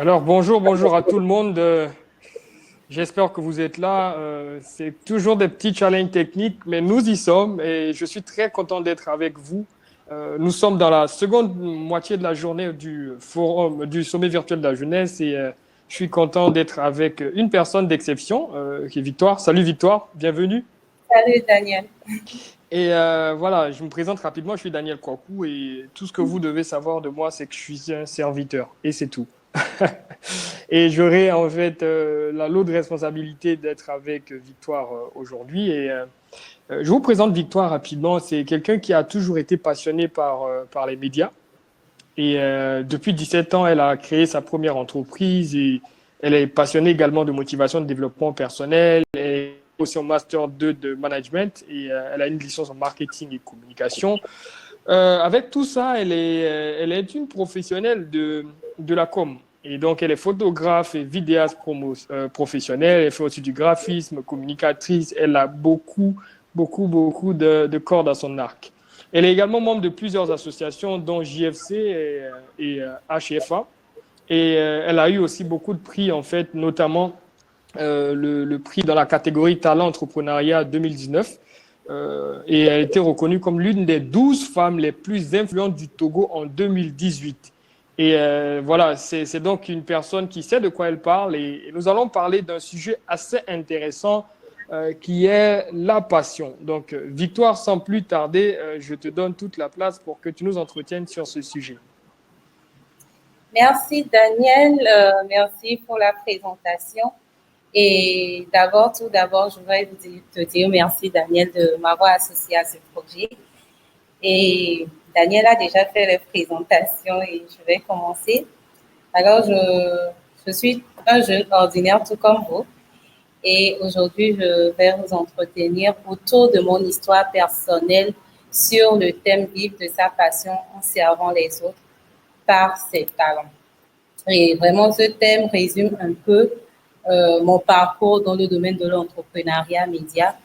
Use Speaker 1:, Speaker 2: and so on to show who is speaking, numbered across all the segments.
Speaker 1: Alors, bonjour à tout le monde. J'espère que vous êtes là. C'est toujours des petits challenges techniques, mais nous y sommes et je suis très content d'être avec vous. Nous sommes dans la seconde moitié de la journée du forum, du sommet virtuel de la jeunesse et je suis content d'être avec une personne d'exception, qui est Victoire. Salut Victoire, bienvenue.
Speaker 2: Salut Daniel.
Speaker 1: Et voilà, je me présente rapidement, je suis Daniel Kwaku et tout ce que vous devez savoir de moi, c'est que je suis un serviteur et c'est tout. Et j'aurai en fait la lourde responsabilité d'être avec Victoire aujourd'hui. Et je vous présente Victoire rapidement. C'est quelqu'un qui a toujours été passionné par les médias. Et depuis 17 ans, elle a créé sa première entreprise et elle est passionnée également de motivation de développement personnel. Elle est aussi en master 2 de management et elle a une licence en marketing et communication. Avec tout ça, elle est une professionnelle de la com. Et donc, elle est photographe et vidéaste professionnelle. Elle fait aussi du graphisme, communicatrice. Elle a beaucoup de cordes à son arc. Elle est également membre de plusieurs associations, dont JFC et HFA. Et elle a eu aussi beaucoup de prix, en fait, notamment le prix dans la catégorie Talent Entrepreneuriat 2019. Et elle a été reconnue comme l'une des 12 femmes les plus influentes du Togo en 2018. Et voilà, c'est donc une personne qui sait de quoi elle parle. Et nous allons parler d'un sujet assez intéressant qui est la passion. Donc, Victoire, sans plus tarder, je te donne toute la place pour que tu nous entretiennes sur ce sujet.
Speaker 2: Merci Daniel, merci pour la présentation. Et tout d'abord, je voudrais te dire merci Daniel de m'avoir associé à ce projet. Et Daniel a déjà fait les présentations et je vais commencer. Alors, je suis un jeune ordinaire tout comme vous. Et aujourd'hui, je vais vous entretenir autour de mon histoire personnelle sur le thème vivre de sa passion en servant les autres par ses talents. Et vraiment, ce thème résume un peu mon parcours dans le domaine de l'entrepreneuriat média.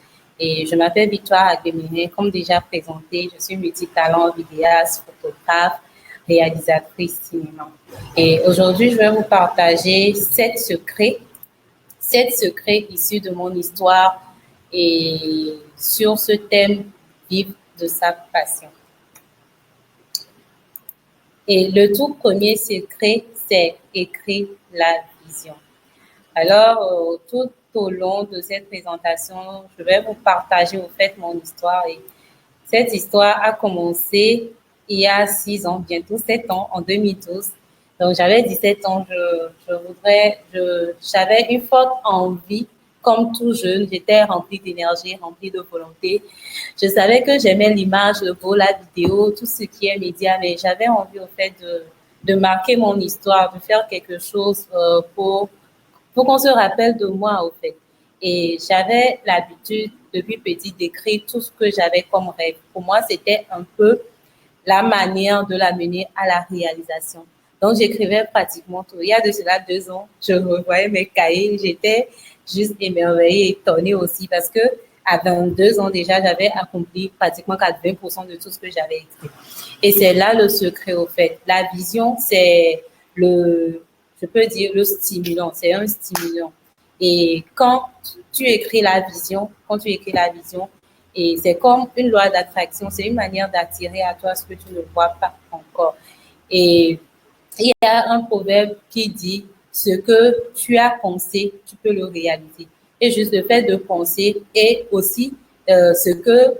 Speaker 2: Et je m'appelle Victoire Agbemine, comme déjà présenté, je suis multitalent, vidéaste, photographe, réalisatrice cinéma. Et aujourd'hui, je vais vous partager 7 secrets issus de mon histoire et sur ce thème vivre de sa passion. Et le tout premier secret, c'est écrire la vision. Alors, tout au long de cette présentation, je vais vous partager au fait mon histoire. Et cette histoire a commencé il y a 6 ans, bientôt 7 ans, en 2012. Donc, j'avais 17 ans, j'avais une forte envie, comme tout jeune, j'étais remplie d'énergie, remplie de volonté. Je savais que j'aimais l'image, le beau, la vidéo, tout ce qui est média, mais j'avais envie, au fait, de marquer mon histoire, de faire quelque chose pour qu'on se rappelle de moi, au fait. Et j'avais l'habitude, depuis petit, d'écrire tout ce que j'avais comme rêve. Pour moi, c'était un peu la manière de l'amener à la réalisation. Donc, j'écrivais pratiquement tout. Il y a de cela 2 ans, je revoyais mes cahiers. J'étais juste émerveillée, étonnée aussi parce que à 22 ans déjà, j'avais accompli pratiquement 80% de tout ce que j'avais écrit. Et c'est là le secret, au fait. La vision, c'est je peux dire, le stimulant. C'est un stimulant. Et quand tu écris la vision, et c'est comme une loi d'attraction, c'est une manière d'attirer à toi ce que tu ne vois pas encore. Et il y a un proverbe qui dit, ce que tu as pensé, tu peux le réaliser. Et juste le fait de penser et aussi ce que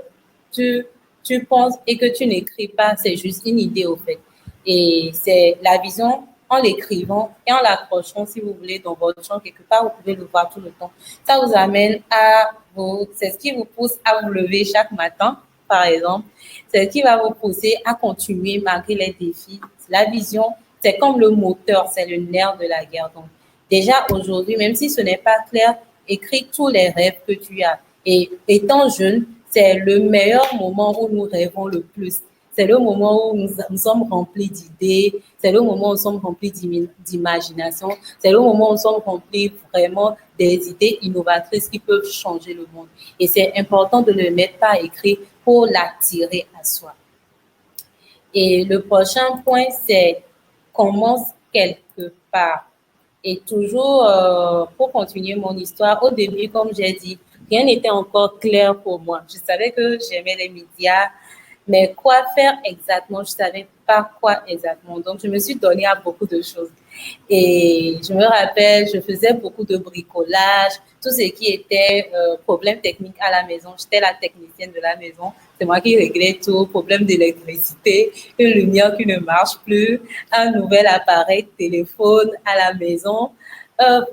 Speaker 2: tu penses et que tu n'écris pas, c'est juste une idée au fait. Et c'est la vision en l'écrivant et en l'accrochant, si vous voulez, dans votre champ quelque part, vous pouvez le voir tout le temps. Ça vous amène c'est ce qui vous pousse à vous lever chaque matin, par exemple. C'est ce qui va vous pousser à continuer malgré les défis. La vision, c'est comme le moteur, c'est le nerf de la guerre. Donc, déjà aujourd'hui, même si ce n'est pas clair, écris tous les rêves que tu as. Et étant jeune, c'est le meilleur moment où nous rêvons le plus. C'est le moment où nous sommes remplis d'idées, c'est le moment où nous sommes remplis d'imagination, c'est le moment où nous sommes remplis vraiment des idées innovatrices qui peuvent changer le monde. Et c'est important de le mettre par écrit pour l'attirer à soi. Et le prochain point, c'est commence quelque part. Et toujours, pour continuer mon histoire, au début, comme j'ai dit, rien n'était encore clair pour moi. Je savais que j'aimais les médias, mais quoi faire exactement, je ne savais pas quoi exactement. Donc, je me suis donnée à beaucoup de choses. Et je me rappelle, je faisais beaucoup de bricolage, tout ce qui était problème technique à la maison. J'étais la technicienne de la maison. C'est moi qui réglais tout, problème d'électricité, une lumière qui ne marche plus, un nouvel appareil téléphone à la maison.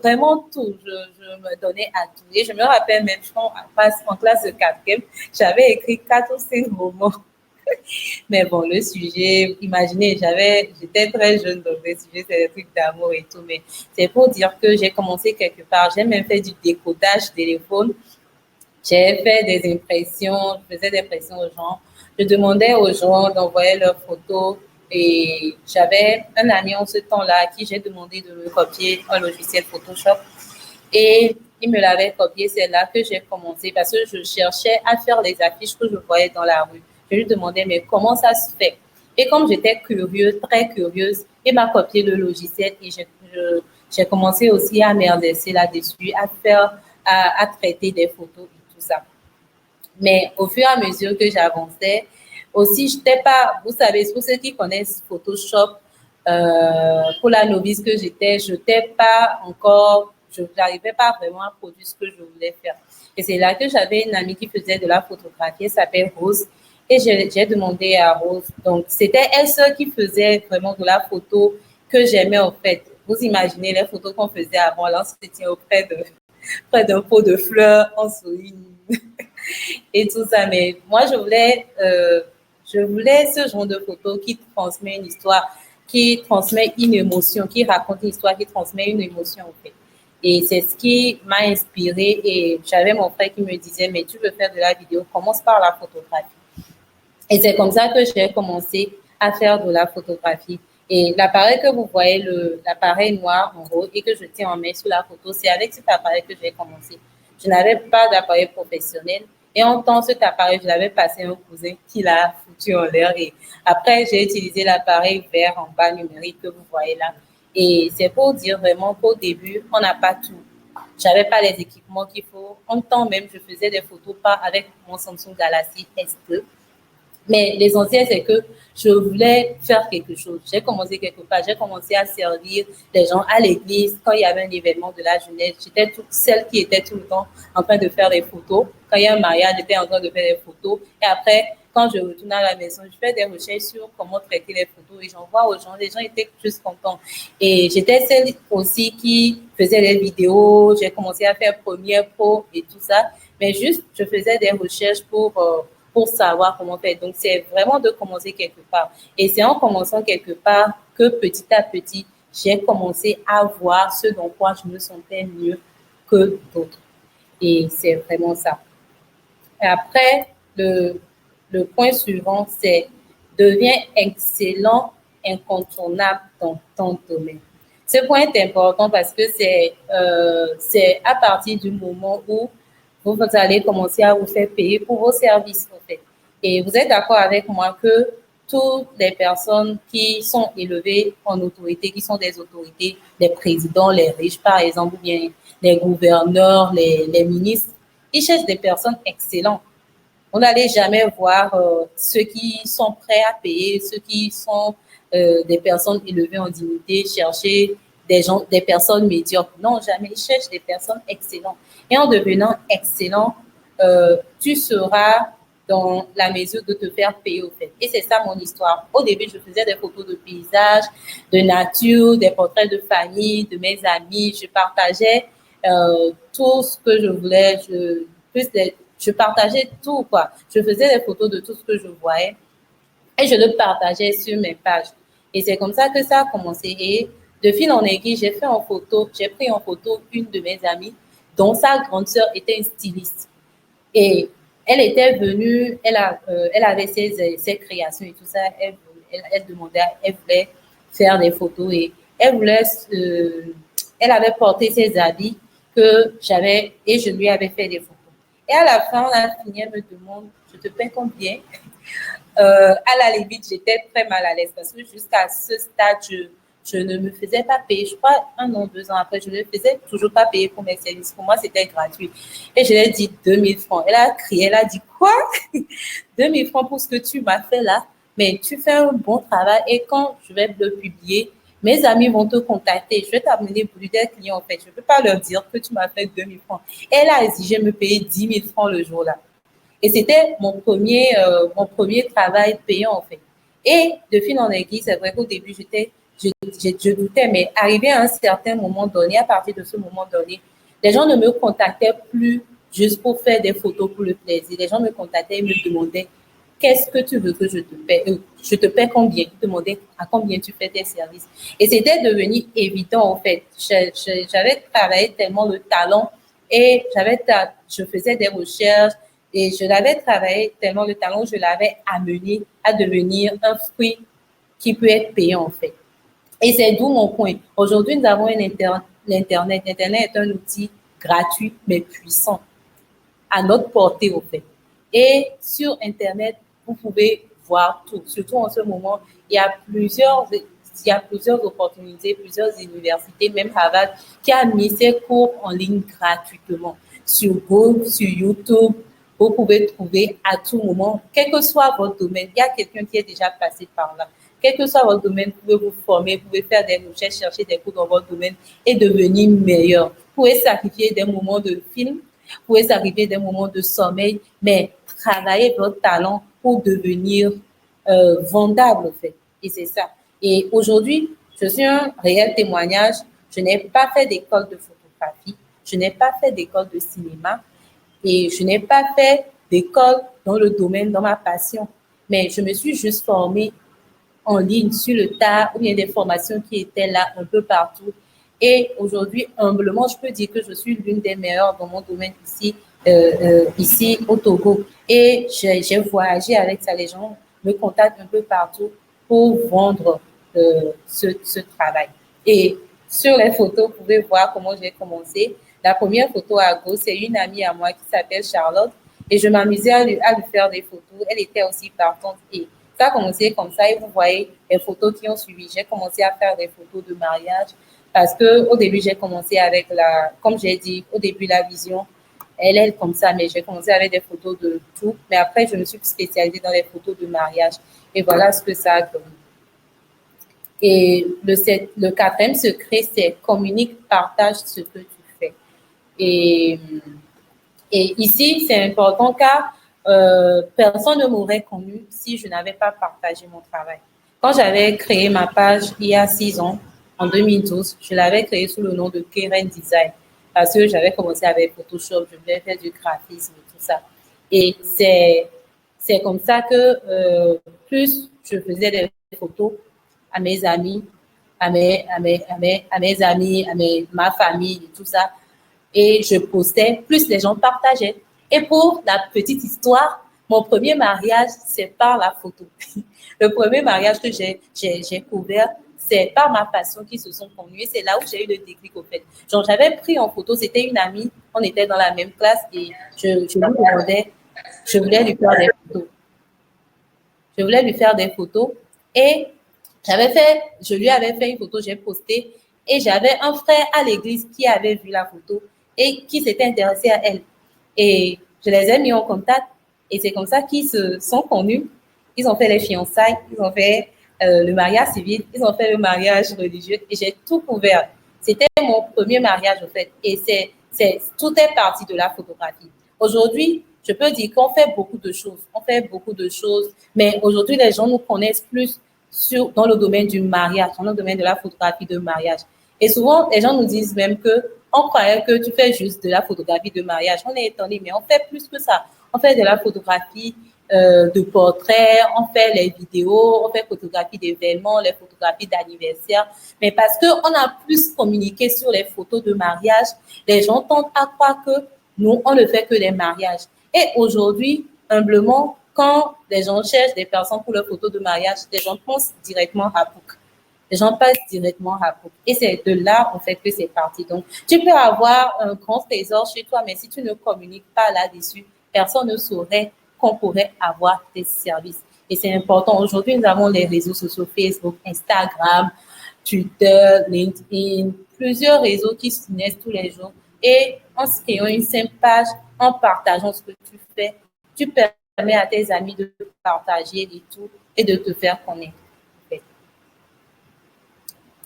Speaker 2: Vraiment tout, je me donnais à tout. Et je me rappelle même, en classe de quatrième, j'avais écrit 4 ou 5 romans. Mais bon, le sujet, imaginez, j'étais très jeune, donc le sujet, c'est des trucs d'amour et tout. Mais c'est pour dire que j'ai commencé quelque part. J'ai même fait du décodage téléphone. J'ai fait des impressions, je faisais des impressions aux gens. Je demandais aux gens d'envoyer leurs photos. Et j'avais un ami en ce temps-là à qui j'ai demandé de me copier un logiciel Photoshop. Et il me l'avait copié. C'est là que j'ai commencé parce que je cherchais à faire les affiches que je voyais dans la rue. Je lui demandais, mais comment ça se fait? Et comme j'étais curieuse, très curieuse, il m'a copié le logiciel et j'ai commencé aussi à m'exercer là-dessus, à traiter des photos et tout ça. Mais au fur et à mesure que j'avançais, aussi, je n'étais pas, vous savez, pour ceux qui connaissent Photoshop, pour la novice que j'étais, je n'étais pas encore, je n'arrivais pas vraiment à produire ce que je voulais faire. Et c'est là que j'avais une amie qui faisait de la photographie, elle s'appelle Rose. Et j'ai demandé à Rose. Donc, c'était elle seule qui faisait vraiment de la photo que j'aimais en fait. Vous imaginez les photos qu'on faisait avant, là, on se tient près d'un pot de fleurs, on sourit et tout ça. Mais moi, je voulais ce genre de photo qui transmet une histoire, qui transmet une émotion, qui raconte une histoire, qui transmet une émotion en fait. Et c'est ce qui m'a inspirée. Et j'avais mon frère qui me disait, mais tu veux faire de la vidéo, commence par la photographie. Et c'est comme ça que j'ai commencé à faire de la photographie. Et l'appareil que vous voyez, l'appareil noir en haut et que je tiens en main sur la photo, c'est avec cet appareil que j'ai commencé. Je n'avais pas d'appareil professionnel. Et en temps, cet appareil, je l'avais passé à un cousin qui l'a foutu en l'air. Et après, j'ai utilisé l'appareil vert en bas numérique que vous voyez là. Et c'est pour dire vraiment qu'au début, on n'a pas tout. J'avais pas les équipements qu'il faut. En temps même, je faisais des photos pas avec mon Samsung Galaxy S2. Mais l'essentiel, c'est que je voulais faire quelque chose. J'ai commencé quelque part. J'ai commencé à servir les gens à l'église. Quand il y avait un événement de la jeunesse, j'étais toute celle qui était tout le temps en train de faire des photos. Quand il y a un mariage, j'étais en train de faire des photos. Et après, quand je retourne à la maison, je fais des recherches sur comment traiter les photos et j'envoie aux gens. Les gens étaient juste contents. Et j'étais celle aussi qui faisait des vidéos. J'ai commencé à faire Premiere Pro et tout ça. Mais juste, je faisais des recherches pour savoir comment faire. Donc, c'est vraiment de commencer quelque part. Et c'est en commençant quelque part que petit à petit, j'ai commencé à voir ce dont quoi je me sentais mieux que d'autres. Et c'est vraiment ça. Et après, le point suivant, c'est deviens excellent, incontournable dans ton domaine. Ce point est important parce que c'est à partir du moment où vous allez commencer à vous faire payer pour vos services, en fait. Et vous êtes d'accord avec moi que toutes les personnes qui sont élevées en autorité, qui sont des autorités, les présidents, les riches, par exemple, ou bien les gouverneurs, les ministres, ils cherchent des personnes excellentes. On n'allait jamais voir ceux qui sont prêts à payer, ceux qui sont des personnes élevées en dignité, chercher des personnes médiocres. Non, jamais. Ils cherchent des personnes excellentes. Et en devenant excellent, tu seras dans la mesure de te faire payer au fait. Et c'est ça mon histoire. Au début, je faisais des photos de paysages, de nature, des portraits de famille, de mes amis. Je partageais tout ce que je voulais. Je partageais tout, quoi. Je faisais des photos de tout ce que je voyais et je le partageais sur mes pages. Et c'est comme ça que ça a commencé. Et de fil en aiguille, j'ai pris en photo une de mes amies dont sa grande sœur était une styliste. Et elle était venue, elle avait ses créations et tout ça. Elle demandait, elle voulait faire des photos et elle avait porté ses habits que j'avais et je lui avais fait des photos. Et à la fin, on a fini, elle me demande, je te paie combien? À la limite, j'étais très mal à l'aise parce que jusqu'à ce stade, je ne me faisais pas payer. Je crois 1 an, 2 ans après, je ne me faisais toujours pas payer pour mes services. Pour moi, c'était gratuit. Et je lui ai dit 2000 francs. Elle a crié, elle a dit quoi? 2000 francs pour ce que tu m'as fait là? Mais tu fais un bon travail et quand je vais le publier, mes amis vont te contacter. Je vais t'amener plus des clients en fait. Je ne peux pas leur dire que tu m'as fait 2000 francs. Elle a exigé me payer 10 000 francs le jour-là. Et c'était mon premier travail payant en fait. Et de fil en aiguille, c'est vrai qu'au début, je doutais, mais arrivé à un certain moment donné, à partir de ce moment donné, les gens ne me contactaient plus juste pour faire des photos pour le plaisir. Les gens me contactaient et me demandaient qu'est-ce que tu veux que je te paie? Je te paie combien? Ils demandaient à combien tu fais tes services. Et c'était devenu évident en fait. J'avais travaillé tellement le talent et je faisais des recherches et je l'avais travaillé tellement le talent, je l'avais amené à devenir un fruit qui peut être payant en fait. Et c'est d'où mon point. Aujourd'hui, nous avons l'Internet. L'Internet est un outil gratuit mais puissant à notre portée au fait. Et sur Internet, vous pouvez voir tout. Surtout en ce moment, il y a plusieurs opportunités, plusieurs universités, même Harvard, qui a mis ses cours en ligne gratuitement. Sur Google, sur YouTube, vous pouvez trouver à tout moment, quel que soit votre domaine, il y a quelqu'un qui est déjà passé par là. Quel que soit votre domaine, vous pouvez vous former, vous pouvez faire des recherches, chercher des cours dans votre domaine et devenir meilleur. Vous pouvez sacrifier des moments de film, vous pouvez sacrifier des moments de sommeil, mais travailler votre talent pour devenir vendable, en fait. Et c'est ça. Et aujourd'hui, je suis un réel témoignage. Je n'ai pas fait d'école de photographie, je n'ai pas fait d'école de cinéma et je n'ai pas fait d'école dans le domaine, dans ma passion. Mais je me suis juste formée en ligne sur le tas ou bien des formations qui étaient là un peu partout. Et aujourd'hui, humblement, je peux dire que je suis l'une des meilleures dans mon domaine ici au Togo. Et j'ai voyagé avec ça. Les gens me contactent un peu partout pour vendre ce travail. Et sur les photos, vous pouvez voir comment j'ai commencé. La première photo à gauche, c'est une amie à moi qui s'appelle Charlotte. Et je m'amusais à lui faire des photos. Elle était aussi partante. Et ça a commencé comme ça et vous voyez les photos qui ont suivi. J'ai commencé à faire des photos de mariage parce que au début, j'ai commencé avec comme j'ai dit, au début, la vision, elle est comme ça, mais j'ai commencé avec des photos de tout. Mais après, je me suis spécialisée dans les photos de mariage. Et voilà ce que ça a donné. Et le quatrième secret, c'est communique, partage ce que tu fais. Et ici, c'est important car personne ne m'aurait connu si je n'avais pas partagé mon travail. Quand j'avais créé ma page il y a 6 ans, en 2012, je l'avais créée sous le nom de Keren Design parce que j'avais commencé avec Photoshop, je voulais faire du graphisme et tout ça. Et c'est comme ça que plus je faisais des photos à mes amis, à mes amis, ma famille et tout ça, et je postais, plus les gens partageaient. Et pour la petite histoire, mon premier mariage, c'est par la photo. Le premier mariage que j'ai couvert, c'est par ma passion qui se sont connues. C'est là où j'ai eu le déclic au fait. Genre, j'avais pris en photo, c'était une amie, on était dans la même classe et je lui demandais, je voulais lui faire des photos. Je voulais lui faire des photos et je lui avais fait une photo, j'ai posté et j'avais un frère à l'église qui avait vu la photo et qui s'était intéressé à elle. Et je les ai mis en contact et c'est comme ça qu'ils se sont connus. Ils ont fait les fiançailles, ils ont fait le mariage civil, ils ont fait le mariage religieux et j'ai tout couvert. C'était mon premier mariage en fait et tout est parti de la photographie. Aujourd'hui, je peux dire qu'on fait beaucoup de choses, mais aujourd'hui les gens nous connaissent plus dans le domaine du mariage, dans le domaine de la photographie de mariage. Et souvent, les gens nous disent même on croyait que tu fais juste de la photographie de mariage. On est étonné, mais on fait plus que ça. On fait de la photographie de portraits, on fait les vidéos, on fait photographie d'événements, les photographies d'anniversaire. Mais parce qu'on a plus communiqué sur les photos de mariage, les gens tendent à croire que nous, on ne fait que les mariages. Et aujourd'hui, humblement, quand les gens cherchent des personnes pour leurs photos de mariage, les gens pensent directement à Book. Les gens passent directement à Book. Et c'est de là, en fait, que c'est parti. Donc, tu peux avoir un grand trésor chez toi, mais si tu ne communiques pas là-dessus, personne ne saurait qu'on pourrait avoir tes services. Et c'est important. Aujourd'hui, nous avons les réseaux sociaux, Facebook, Instagram, Twitter, LinkedIn, plusieurs réseaux qui se naissent tous les jours. Et en se créant une simple page, en partageant ce que tu fais, tu permets à tes amis de partager et tout et de te faire connaître.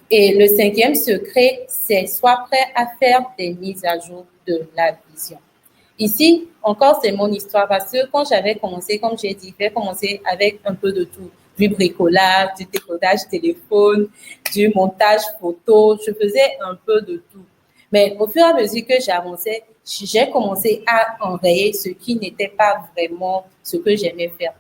Speaker 2: Et le cinquième secret, c'est sois prêt à faire des mises à jour de la vision. Ici, encore, c'est mon histoire parce que quand j'avais commencé, comme j'ai dit, j'ai commencé avec un peu de tout. Du bricolage, du décodage téléphone, du montage photo. Je faisais un peu de tout. Mais au fur et à mesure que j'avançais, j'ai commencé à enrayer ce qui n'était pas vraiment ce que j'aimais faire.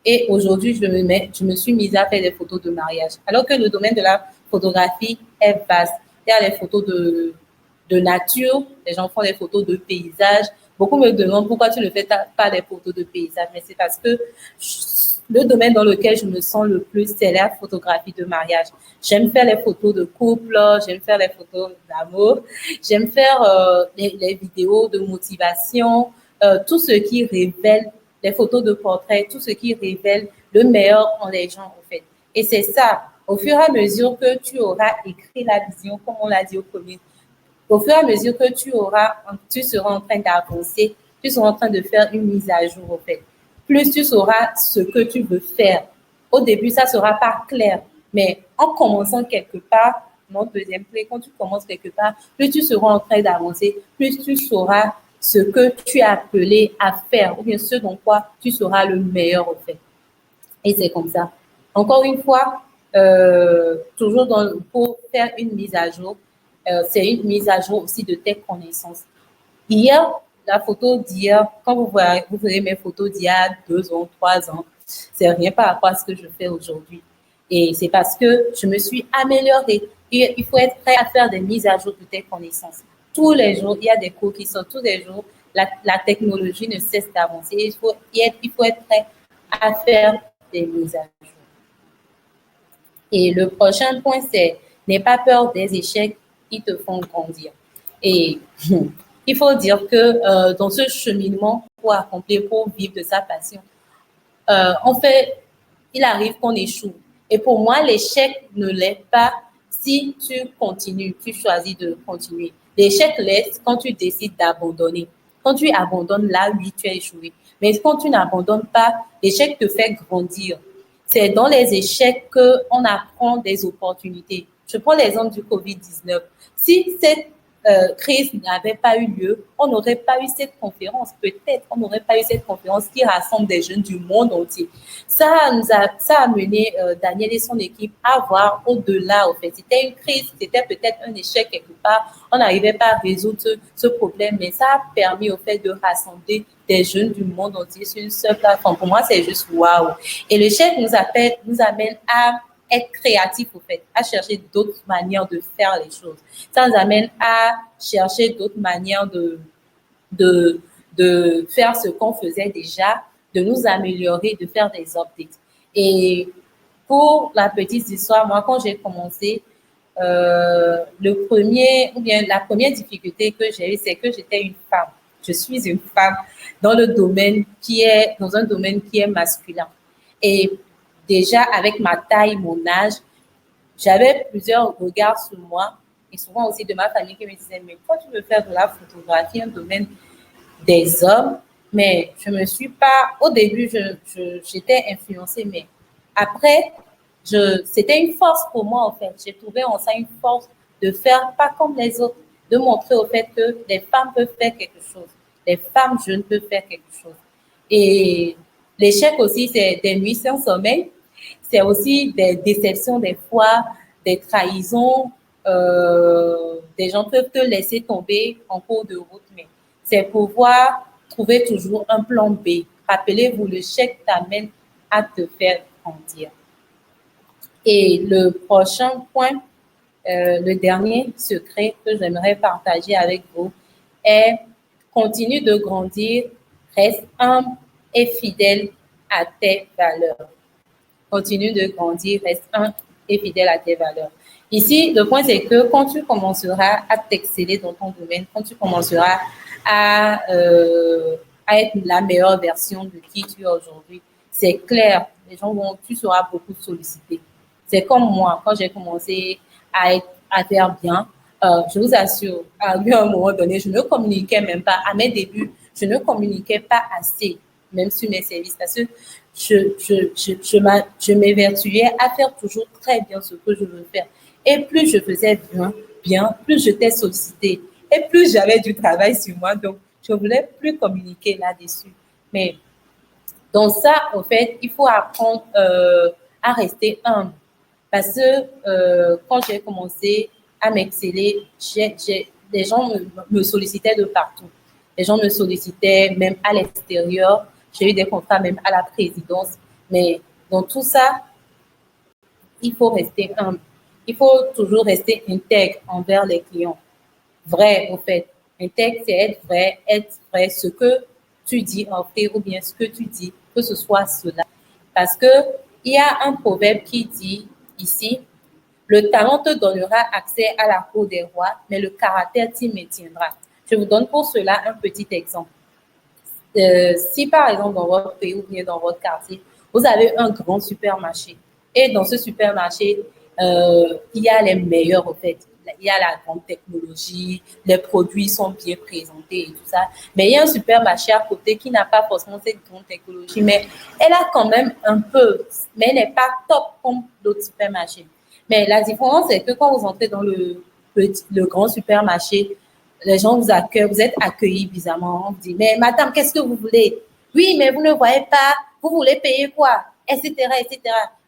Speaker 2: Et aujourd'hui, je me suis mise à faire des photos de mariage. Alors que le domaine de la photographie est vaste. Il y a les photos de nature, les gens font des photos de paysages. Beaucoup me demandent pourquoi tu ne fais pas des photos de paysages. Mais c'est parce que le domaine dans lequel je me sens le plus, c'est la photographie de mariage. J'aime faire les photos de couple, j'aime faire les photos d'amour, j'aime faire les vidéos de motivation, tout ce qui révèle, les photos de portrait, tout ce qui révèle le meilleur en les gens, en fait. Et c'est ça, au fur et à mesure que tu auras écrit la vision, comme on l'a dit au premier, au fur et à mesure que tu seras en train d'avancer, tu seras en train de faire une mise à jour, en fait. Plus tu sauras ce que tu veux faire. Au début, ça ne sera pas clair, mais en commençant quelque part, mon deuxième clé, quand tu commences quelque part, plus tu seras en train d'avancer, plus tu sauras ce que tu es appelé à faire, ou bien ce dont quoi tu seras le meilleur, en fait. Et c'est comme ça. Encore une fois, toujours pour faire une mise à jour, c'est une mise à jour aussi de tes connaissances. Hier, la photo d'hier, quand vous verrez mes photos d'il y a 2 ans, 3 ans, c'est rien par rapport à ce que je fais aujourd'hui. Et c'est parce que je me suis améliorée. Et il faut être prêt à faire des mises à jour de tes connaissances. Tous les jours, il y a des cours qui sortent tous les jours. La technologie ne cesse d'avancer. Il faut être prêt à faire des mises à jour. Et le prochain point, c'est n'aie pas peur des échecs qui te font grandir. Et il faut dire que dans ce cheminement pour accomplir, pour vivre de sa passion, en fait, il arrive qu'on échoue. Et pour moi, l'échec ne l'est pas si tu continues, tu choisis de continuer. L'échec l'est quand tu décides d'abandonner. Quand tu abandonnes là, oui, tu as échoué. Mais quand tu n'abandonnes pas, l'échec te fait grandir. C'est dans les échecs qu'on apprend des opportunités. Je prends l'exemple du COVID-19. Si cette crise n'avait pas eu lieu, on n'aurait pas eu cette conférence. Peut-être on n'aurait pas eu cette conférence qui rassemble des jeunes du monde entier. Ça a mené Daniel et son équipe à voir au-delà. En fait, c'était une crise, c'était peut-être un échec quelque part. On n'arrivait pas à résoudre ce problème, mais ça a permis au fait de rassembler des jeunes du monde entier sur une seule plateforme. Pour moi, c'est juste waouh. Et l'échec nous amène à être créatif, au fait, à chercher d'autres manières de faire les choses. Ça nous amène à chercher d'autres manières de faire ce qu'on faisait déjà, de nous améliorer, de faire des updates. Et pour la petite histoire, moi, quand j'ai commencé, la première difficulté que j'ai eue, c'est que j'étais une femme. Je suis une femme dans un domaine qui est masculin. Et déjà, avec ma taille, mon âge, j'avais plusieurs regards sur moi et souvent aussi de ma famille qui me disaient, mais toi, tu veux faire de la photographie, un domaine des hommes, mais je me suis pas, au début, j'étais influencée, mais après, c'était une force pour moi, en fait. J'ai trouvé en ça une force de faire pas comme les autres, de montrer au fait que les femmes peuvent faire quelque chose, les femmes jeunes peuvent faire quelque chose. Et l'échec aussi, c'est des nuits sans sommeil, c'est aussi des déceptions des fois, des trahisons, des gens peuvent te laisser tomber en cours de route, mais c'est pouvoir trouver toujours un plan B. Rappelez-vous, l'échec t'amène à te faire grandir. Et le prochain point, le dernier secret que j'aimerais partager avec vous est continue de grandir, reste humble et fidèle à tes valeurs. Continue de grandir, reste humble et fidèle à tes valeurs. Ici, le point, c'est que quand tu commenceras à t'exceller dans ton domaine, quand tu commenceras à être la meilleure version de qui tu es aujourd'hui, c'est clair, tu seras beaucoup sollicité. C'est comme moi, quand j'ai commencé à faire bien. Je vous assure, à un moment donné, je ne communiquais même pas. À mes débuts, je ne communiquais pas assez, même sur mes services, parce que je m'évertuais à faire toujours très bien ce que je veux faire. Et plus je faisais bien, plus j'étais sollicitée. Et plus j'avais du travail sur moi, donc je ne voulais plus communiquer là-dessus. Mais dans ça, en fait, il faut apprendre à rester humble. Parce que quand j'ai commencé à m'exceller, les gens me sollicitaient de partout. Les gens me sollicitaient même à l'extérieur. J'ai eu des contrats même à la présidence. Mais dans tout ça, il faut rester humble. Il faut toujours rester intègre envers les clients. Vrai, en fait. Intègre, c'est être vrai, ce que tu dis en fait ou bien ce que tu dis, que ce soit cela. Parce que il y a un proverbe qui dit ici, le talent te donnera accès à la cour des rois, mais le caractère t'y maintiendra. Je vous donne pour cela un petit exemple. Si par exemple dans votre pays ou bien dans votre quartier, vous avez un grand supermarché et dans ce supermarché, il y a les meilleurs en fait. Il y a la grande technologie, les produits sont bien présentés et tout ça. Mais il y a un supermarché à côté qui n'a pas forcément cette grande technologie, mais elle a quand même un peu, mais elle n'est pas top comme d'autres supermarchés. Mais la différence, c'est que quand vous entrez dans le grand supermarché, les gens vous accueillent, vous êtes accueillis bizarrement. On vous dit, mais madame, qu'est-ce que vous voulez? Oui, mais vous ne voyez pas, vous voulez payer quoi? Etc., etc.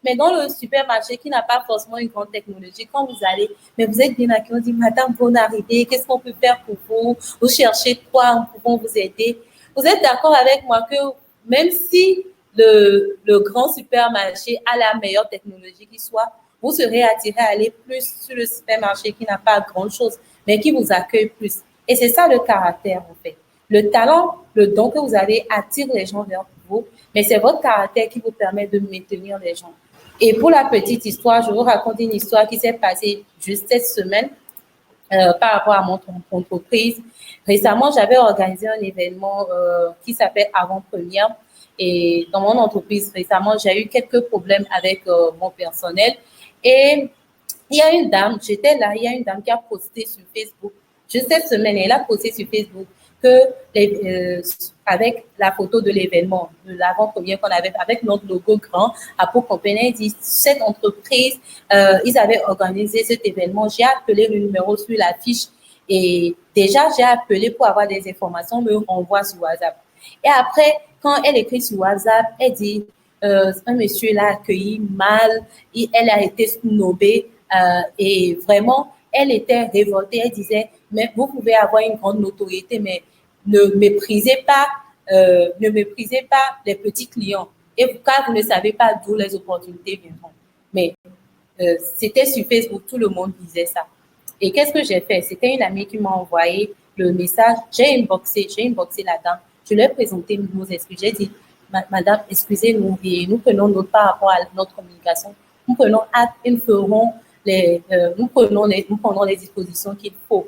Speaker 2: Mais dans le supermarché qui n'a pas forcément une grande technologie, quand vous allez, mais vous êtes bien accueillis, on dit, madame, bonne arrivée, qu'est-ce qu'on peut faire pour vous? Vous cherchez quoi? Nous pouvons vous aider. Vous êtes d'accord avec moi que même si le grand supermarché a la meilleure technologie qui soit, vous serez attiré à aller plus sur le supermarché qui n'a pas grand chose, mais qui vous accueille plus. Et c'est ça le caractère, en fait. Le talent, le don que vous avez attire les gens vers vous, mais c'est votre caractère qui vous permet de maintenir les gens. Et pour la petite histoire, je vous raconte une histoire qui s'est passée juste cette semaine par rapport à mon entreprise. Récemment, j'avais organisé un événement qui s'appelle Avant-Première. Et dans mon entreprise, récemment, j'ai eu quelques problèmes avec mon personnel. Et il y a une dame, j'étais là, il y a une dame qui a posté sur Facebook, juste cette semaine, elle a posté sur Facebook que avec la photo de l'événement, de l'avant-première qu'on avait, avec notre logo grand, Apple Company, elle dit, cette entreprise, ils avaient organisé cet événement, j'ai appelé le numéro sur la fiche et déjà j'ai appelé pour avoir des informations, me renvoie sur WhatsApp. Et après, quand elle écrit sur WhatsApp, elle dit, un monsieur l'a accueilli mal, elle a été snobée et vraiment, elle était révoltée. Elle disait, mais vous pouvez avoir une grande notoriété, mais ne méprisez pas les petits clients. Et car vous ne savez pas d'où les opportunités viendront. Mais c'était sur Facebook, tout le monde disait ça. Et qu'est-ce que j'ai fait? C'était une amie qui m'a envoyé le message. J'ai inboxé la dame. Je lui ai présenté nos excuses. J'ai dit, madame, excusez-nous et nous prenons note par rapport à notre communication. Nous prenons acte et nous ferons nous prenons les dispositions qu'il faut.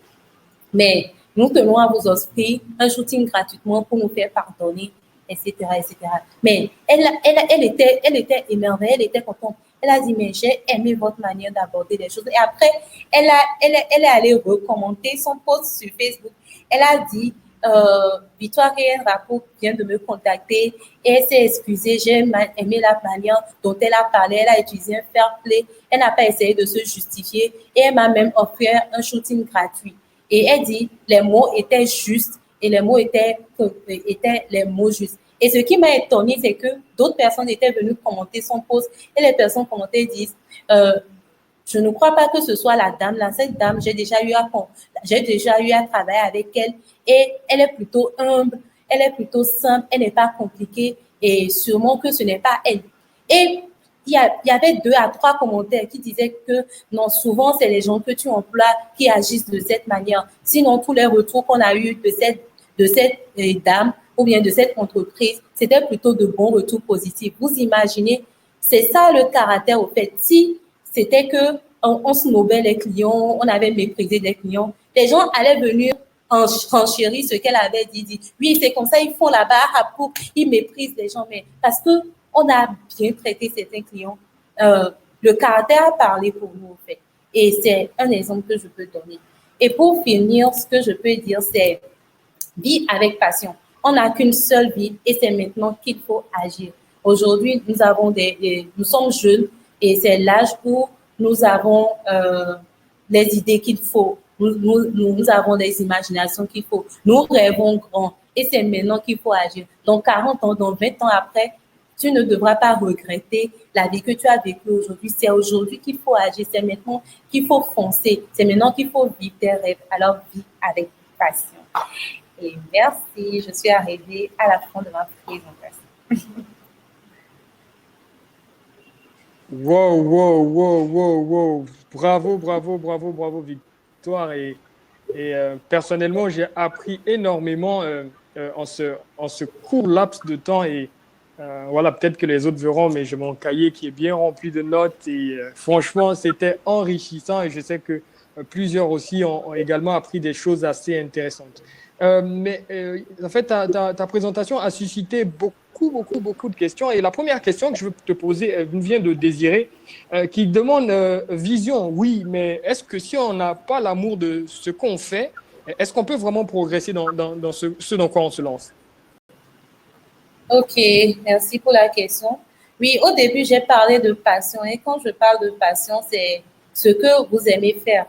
Speaker 2: Mais nous tenons à vous offrir un shooting gratuitement pour nous faire pardonner, etc., etc. Mais elle était émerveillée, elle était contente. Elle a dit, mais j'ai aimé votre manière d'aborder les choses. Et après, elle est allée recommander son post sur Facebook. Elle a dit, Victoire Réel Rapport vient de me contacter et elle s'est excusée. J'ai aimé la manière dont elle a parlé. Elle a utilisé un fair play. Elle n'a pas essayé de se justifier et elle m'a même offert un shooting gratuit. Et elle dit, les mots étaient justes et les mots étaient les mots justes. Et ce qui m'a étonnée, c'est que d'autres personnes étaient venues commenter son post et les personnes commentées disent, je ne crois pas que ce soit la dame là. Cette dame, j'ai déjà eu à travailler avec elle et elle est plutôt humble, elle est plutôt simple, elle n'est pas compliquée et sûrement que ce n'est pas elle. Et il y avait 2 à 3 commentaires qui disaient que non, souvent c'est les gens que tu emploies qui agissent de cette manière. Sinon, tous les retours qu'on a eu de cette dame ou bien de cette entreprise, c'était plutôt de bons retours positifs. Vous imaginez, c'est ça le caractère au fait. Si c'était que on snobait les clients, on avait méprisé les clients, les gens allaient venir enchérir ce qu'elle avait dit. Oui, c'est comme ça, ils font la barre pour, ils méprisent les gens, mais parce que on a bien traité certains clients. Le caractère a parlé pour nous, en fait. Et c'est un exemple que je peux donner. Et pour finir, ce que je peux dire, c'est vie avec passion. On n'a qu'une seule vie et c'est maintenant qu'il faut agir. Aujourd'hui, nous sommes jeunes et c'est l'âge où nous avons les idées qu'il faut. Nous avons des imaginations qu'il faut. Nous rêvons grand et c'est maintenant qu'il faut agir. Dans 40 ans, dans 20 ans après, tu ne devras pas regretter la vie que tu as vécue aujourd'hui. C'est aujourd'hui qu'il faut agir. C'est maintenant qu'il faut foncer. C'est maintenant qu'il faut vivre tes rêves. Alors, vis avec passion. Et merci, je suis arrivée à la fin de ma présentation.
Speaker 1: Wow, wow, wow, wow, wow. Bravo, bravo, bravo, bravo, Victoire. Personnellement, j'ai appris énormément en ce court laps de temps. Voilà, peut-être que les autres verront, mais j'ai mon cahier qui est bien rempli de notes. Franchement, c'était enrichissant et je sais que plusieurs aussi ont également appris des choses assez intéressantes. En fait, ta présentation a suscité beaucoup de questions. Et la première question que je veux te poser vient de Désiré, qui demande vision. Oui, mais est-ce que si on n'a pas l'amour de ce qu'on fait, est-ce qu'on peut vraiment progresser dans ce dans quoi on se lance?
Speaker 2: Ok, merci pour la question. Oui, au début, j'ai parlé de passion et quand je parle de passion, c'est ce que vous aimez faire.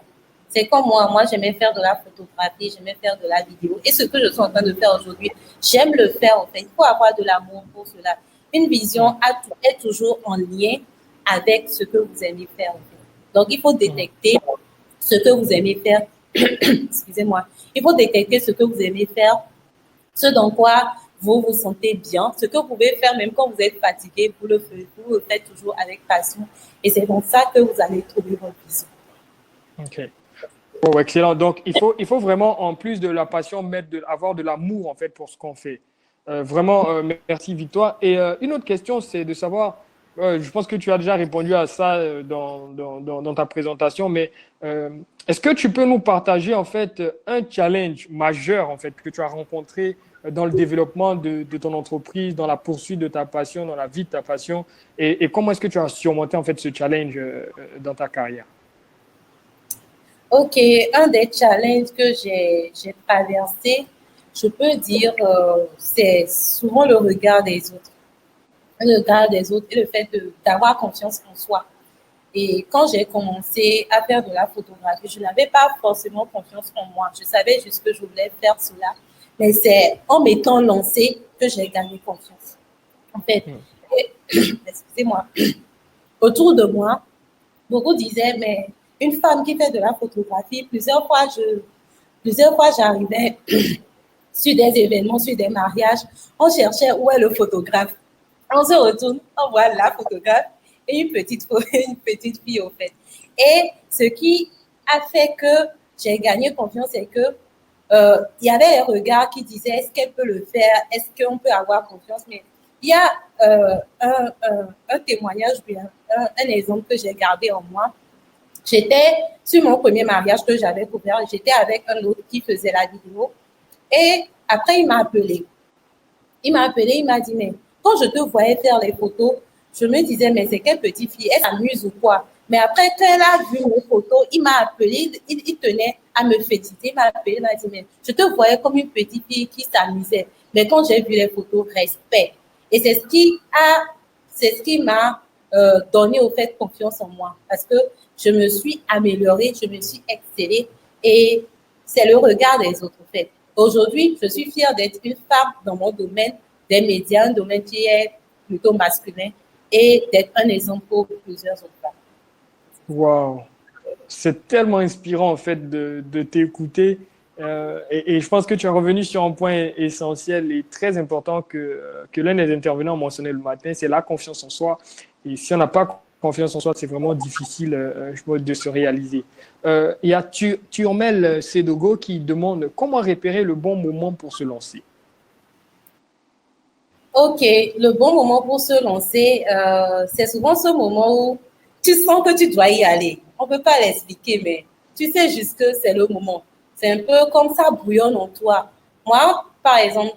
Speaker 2: C'est comme moi j'aimais faire de la photographie, j'aimais faire de la vidéo et ce que je suis en train de faire aujourd'hui, j'aime le faire en fait. Il faut avoir de l'amour pour cela. Une vision est toujours en lien avec ce que vous aimez faire en fait. Donc, il faut détecter ce que vous aimez faire. Excusez-moi. Il faut détecter ce que vous aimez faire, ce dans quoi vous vous sentez bien, ce que vous pouvez faire même quand vous êtes fatigué, vous le faites toujours avec passion. Et c'est comme ça que vous allez trouver votre vision.
Speaker 1: OK. Oh, excellent. Donc, il faut vraiment, en plus de la passion, avoir de l'amour, en fait, pour ce qu'on fait. Vraiment, merci, Victoire. Une autre question, c'est de savoir, je pense que tu as déjà répondu à ça dans ta présentation, mais est-ce que tu peux nous partager, en fait, un challenge majeur, en fait, que tu as rencontré dans le développement de ton entreprise, dans la poursuite de ta passion, dans la vie de ta passion, et comment est-ce que tu as surmonté, en fait, ce challenge dans ta carrière?
Speaker 2: Ok, un des challenges que j'ai traversé, je peux dire, c'est souvent le regard des autres. Le regard des autres et le fait d'avoir confiance en soi. Et quand j'ai commencé à faire de la photographie, je n'avais pas forcément confiance en moi. Je savais juste que je voulais faire cela. Mais c'est en m'étant lancée que j'ai gagné confiance. En fait, excusez-moi, autour de moi, beaucoup disaient, mais une femme qui fait de la photographie, plusieurs fois j'arrivais sur des événements, sur des mariages, on cherchait où est le photographe. On se retourne, on voit la photographe et une petite fille au fait. Et ce qui a fait que j'ai gagné confiance, c'est que il y avait un regard qui disait est-ce qu'elle peut le faire, est-ce qu'on peut avoir confiance, mais il y a un témoignage, un exemple que j'ai gardé en moi. J'étais sur mon premier mariage que j'avais couvert, j'étais avec un autre qui faisait la vidéo et après il m'a appelé. Il m'a dit, mais quand je te voyais faire les photos, je me disais, mais c'est quelle petite fille, elle s'amuse ou quoi? Mais après, quand elle a vu mes photos, il m'a appelé, il tenait à me féliciter, il m'a appelé, il m'a dit, mais je te voyais comme une petite fille qui s'amusait. Mais quand j'ai vu les photos, respect. Et c'est ce qui m'a donné au fait confiance en moi. Parce que je me suis améliorée, je me suis excellée et c'est le regard des autres faits. Aujourd'hui, je suis fière d'être une femme dans mon domaine des médias, un domaine qui est plutôt masculin, et d'être un exemple pour plusieurs autres femmes.
Speaker 1: Wow, c'est tellement inspirant en fait de t'écouter je pense que tu es revenu sur un point essentiel et très important que l'un des intervenants mentionnait le matin, c'est la confiance en soi. Et si on n'a pas confiance en soi, c'est vraiment difficile de se réaliser. Il y a Turmel Sedogo qui demande comment repérer le bon moment pour se lancer.
Speaker 2: Ok, le bon moment pour se lancer, c'est souvent ce moment où tu sens que tu dois y aller. On ne peut pas l'expliquer, mais tu sais juste que c'est le moment. C'est un peu comme ça bouillonne en toi. Moi, par exemple,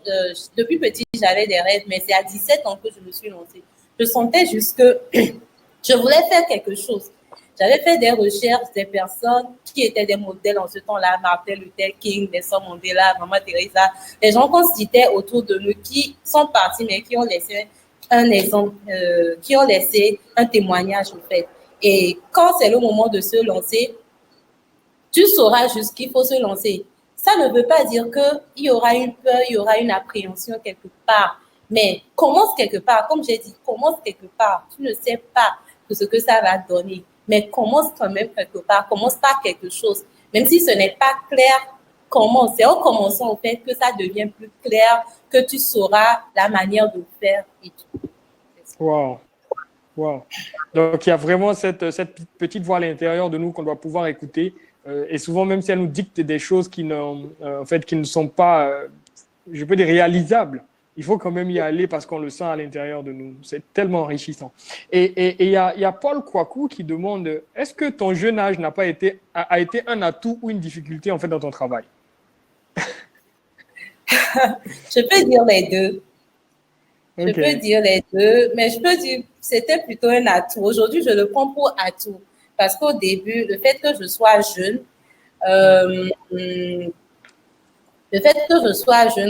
Speaker 2: depuis petit, j'avais des rêves, mais c'est à 17 ans que je me suis lancée. Je sentais juste que je voulais faire quelque chose. J'avais fait des recherches des personnes qui étaient des modèles en ce temps-là, Martin Luther King, Nelson Mandela, Maman Teresa, les gens qu'on citait autour de nous qui sont partis, mais qui ont laissé un exemple, qui ont laissé un témoignage, en fait. Et quand c'est le moment de se lancer, tu sauras juste qu'il faut se lancer. Ça ne veut pas dire qu'il y aura une peur, il y aura une appréhension quelque part. Mais commence quelque part. Comme j'ai dit, commence quelque part. Tu ne sais pas ce que ça va donner. Mais commence quand même quelque part. Commence par quelque chose. Même si ce n'est pas clair, commence. C'est en commençant, en fait, que ça devient plus clair, que tu sauras la manière de faire et tout.
Speaker 1: Wow. Wow. Donc, il y a vraiment cette petite voix à l'intérieur de nous qu'on doit pouvoir écouter. Et souvent, même si elle nous dicte des choses qui ne sont pas, je peux dire, réalisables, il faut quand même y aller parce qu'on le sent à l'intérieur de nous. C'est tellement enrichissant. Et il y a Paul Kwaku qui demande, est-ce que ton jeune âge a été un atout ou une difficulté en fait dans ton travail?
Speaker 2: Je peux dire les deux. Je peux dire les deux, mais je peux dire c'était plutôt un atout. Aujourd'hui, je le prends pour atout parce qu'au début, le fait que je sois jeune,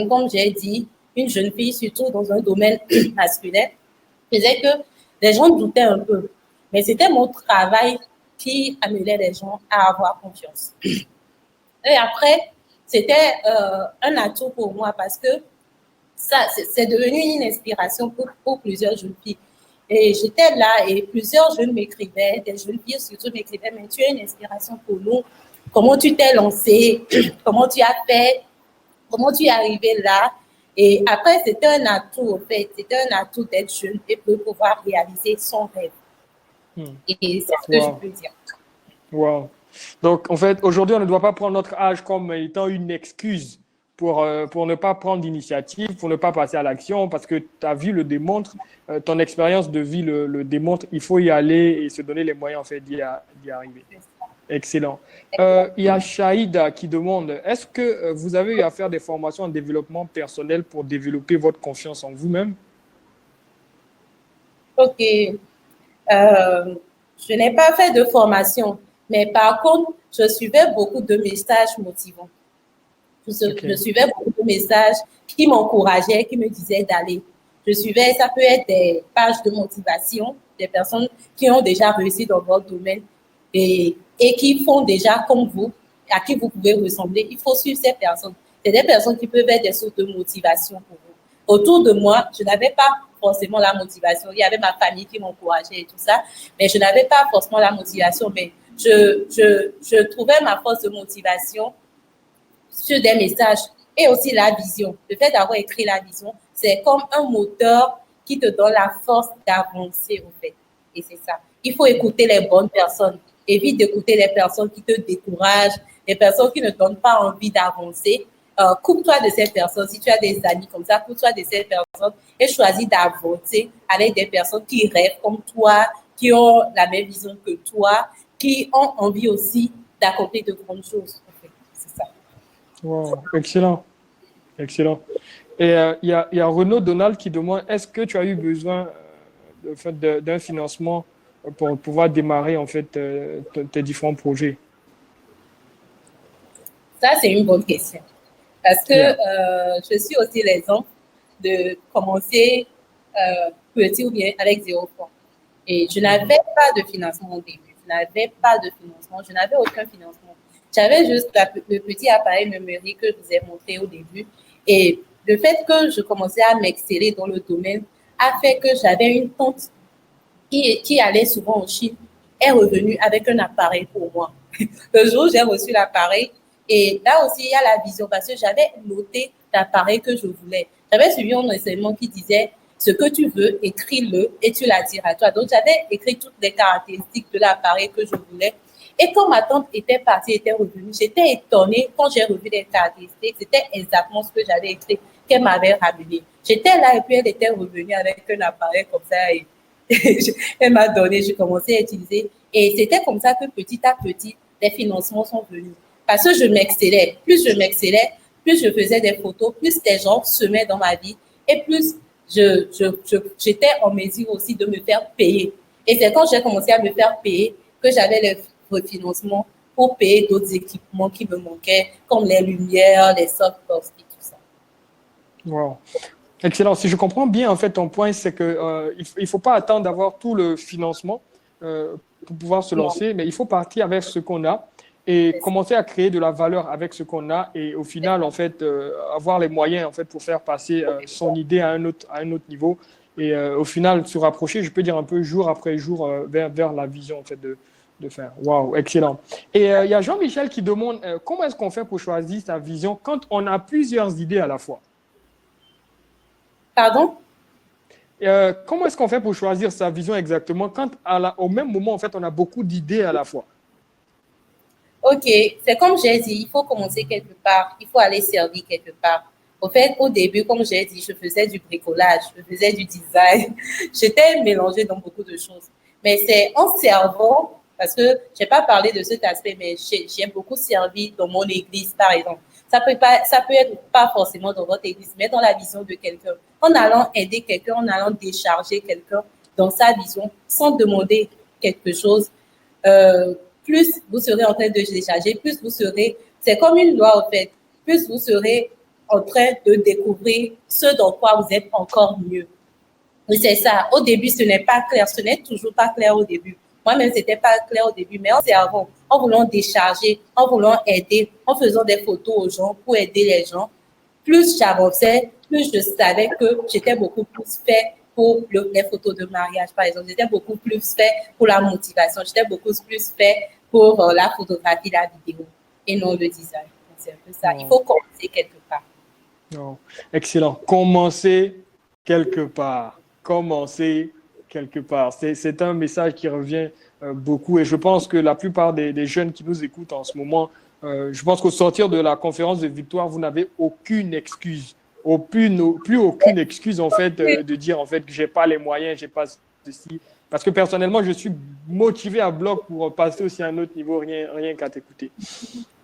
Speaker 2: comme j'ai dit, une jeune fille, surtout dans un domaine masculin, faisait que les gens doutaient un peu. Mais c'était mon travail qui amenait les gens à avoir confiance. Et après, c'était un atout pour moi parce que ça, c'est devenu une inspiration pour plusieurs jeunes filles. Et j'étais là et plusieurs jeunes m'écrivaient, des jeunes filles surtout m'écrivaient, mais tu es une inspiration pour nous. Comment tu t'es lancée? Comment tu as fait? Comment tu es arrivé là? Et après, c'était un atout, en fait. C'était un atout d'être jeune et de pouvoir réaliser son rêve. Et c'est ce que je peux dire.
Speaker 1: Wow. Donc, en fait, aujourd'hui, on ne doit pas prendre notre âge comme étant une excuse pour ne pas prendre d'initiative, pour ne pas passer à l'action, parce que ta vie le démontre, ton expérience de vie le démontre, il faut y aller et se donner les moyens, en fait, d'y arriver. Excellent. Il y a Shahida qui demande, est-ce que vous avez eu à faire des formations en développement personnel pour développer votre confiance en vous-même?
Speaker 2: Ok. Je n'ai pas fait de formation, mais par contre, je suivais beaucoup de messages motivants. Je suivais beaucoup de messages qui m'encourageaient, qui me disaient d'aller. Je suivais, ça peut être des pages de motivation, des personnes qui ont déjà réussi dans votre domaine et qui font déjà comme vous, à qui vous pouvez ressembler. Il faut suivre ces personnes. C'est des personnes qui peuvent être des sources de motivation pour vous. Autour de moi, je n'avais pas forcément la motivation. Il y avait ma famille qui m'encourageait et tout ça, mais je n'avais pas forcément la motivation. Mais je trouvais ma force de motivation sur des messages et aussi la vision. Le fait d'avoir écrit la vision, c'est comme un moteur qui te donne la force d'avancer, en fait. Et c'est ça. Il faut écouter les bonnes personnes. Évite d'écouter les personnes qui te découragent, les personnes qui ne donnent pas envie d'avancer. Coupe-toi de ces personnes. Si tu as des amis comme ça, coupe-toi de ces personnes et choisis d'avancer avec des personnes qui rêvent comme toi, qui ont la même vision que toi, qui ont envie aussi d'accomplir de grandes choses. En fait. C'est ça.
Speaker 1: Wow, excellent. Excellent. Et il y a Renaud Donald qui demande, est-ce que tu as eu besoin d'un financement pour pouvoir démarrer en fait tes différents projets?
Speaker 2: Ça, c'est une bonne question. Parce que je suis aussi l'exemple de commencer petit ou bien avec 0 francs. Et je n'avais pas de financement au début. Je n'avais pas de financement. Je n'avais aucun financement. J'avais juste le petit appareil numérique que je vous ai montré au début. Et le fait que je commençais à m'exceller dans le domaine a fait que j'avais une tante qui allait souvent en Chine, est revenue avec un appareil pour moi. Le jour où j'ai reçu l'appareil, et là aussi, il y a la vision parce que j'avais noté l'appareil que je voulais. J'avais suivi un enseignement qui disait ce que tu veux, écris-le et tu l'attires à toi. Donc, j'avais écrit toutes les caractéristiques de l'appareil que je voulais. Et quand ma tante était partie, était revenue, j'étais étonnée quand j'ai revu les caractéristiques. C'était exactement ce que j'avais écrit qu'elle m'avait ramené. J'étais là et puis elle était revenue avec un appareil comme ça et elle m'a donné, j'ai commencé à utiliser. Et c'était comme ça que petit à petit, les financements sont venus. Parce que je m'excellais. Plus je m'excellais, plus je faisais des photos, plus des gens semaient dans ma vie et plus j'étais en mesure aussi de me faire payer. Et c'est quand j'ai commencé à me faire payer que j'avais le refinancement pour payer d'autres équipements qui me manquaient, comme les lumières, les softbox et tout ça.
Speaker 1: Wow. Excellent. Si je comprends bien, en fait, ton point, c'est que il faut pas attendre d'avoir tout le financement pour pouvoir se
Speaker 2: Non,
Speaker 1: lancer, mais il faut partir avec ce qu'on a et
Speaker 2: c'est ça.
Speaker 1: commencer à créer de la valeur avec ce qu'on a et au final, en fait, avoir les moyens, en fait, pour faire passer son idée à un autre niveau et au final, se rapprocher, je peux dire un peu jour après jour vers la vision, en fait, de faire. Waouh, excellent. Et il y a Jean-Michel qui demande comment est-ce qu'on fait pour choisir sa vision quand on a plusieurs idées à la fois?
Speaker 2: Pardon?
Speaker 1: Comment est-ce qu'on fait pour choisir sa vision exactement quand au même moment, en fait, on a beaucoup d'idées à la fois?
Speaker 2: Ok, c'est comme j'ai dit, il faut commencer quelque part, il faut aller servir quelque part. Au fait, au début, comme j'ai dit, je faisais du bricolage, je faisais du design, j'étais mélangée dans beaucoup de choses. Mais c'est en servant, parce que je n'ai pas parlé de cet aspect, mais j'ai beaucoup servi dans mon église, par exemple. Ça peut être pas forcément dans votre église, mais dans la vision de quelqu'un. En allant aider quelqu'un, en allant décharger quelqu'un dans sa vision, sans demander quelque chose, euh, plus vous serez en train de décharger, plus vous serez, c'est comme une loi en fait, plus vous serez en train de découvrir ce dans quoi vous êtes encore mieux. Et c'est ça, au début ce n'est pas clair, ce n'est toujours pas clair au début. Moi-même, c'était pas clair au début, mais en servant, en voulant décharger, en voulant aider, en faisant des photos aux gens pour aider les gens, plus j'avançais, plus je savais que j'étais beaucoup plus fait pour les photos de mariage, par exemple. J'étais beaucoup plus fait pour la motivation. J'étais beaucoup plus fait pour la photographie, la vidéo et non le design. C'est un peu ça. Il
Speaker 1: Oh,
Speaker 2: faut commencer quelque part.
Speaker 1: oh. Excellent. Commencer quelque part. Commencer quelque part. C'est un message qui revient beaucoup et je pense que la plupart des jeunes qui nous écoutent en ce moment, je pense qu'au sortir de la conférence de victoire, vous n'avez aucune excuse. Plus aucune excuse en fait de dire en fait que j'ai pas les moyens, j'ai pas ceci. Parce que personnellement, je suis motivé à bloc pour passer aussi à un autre niveau, rien qu'à t'écouter.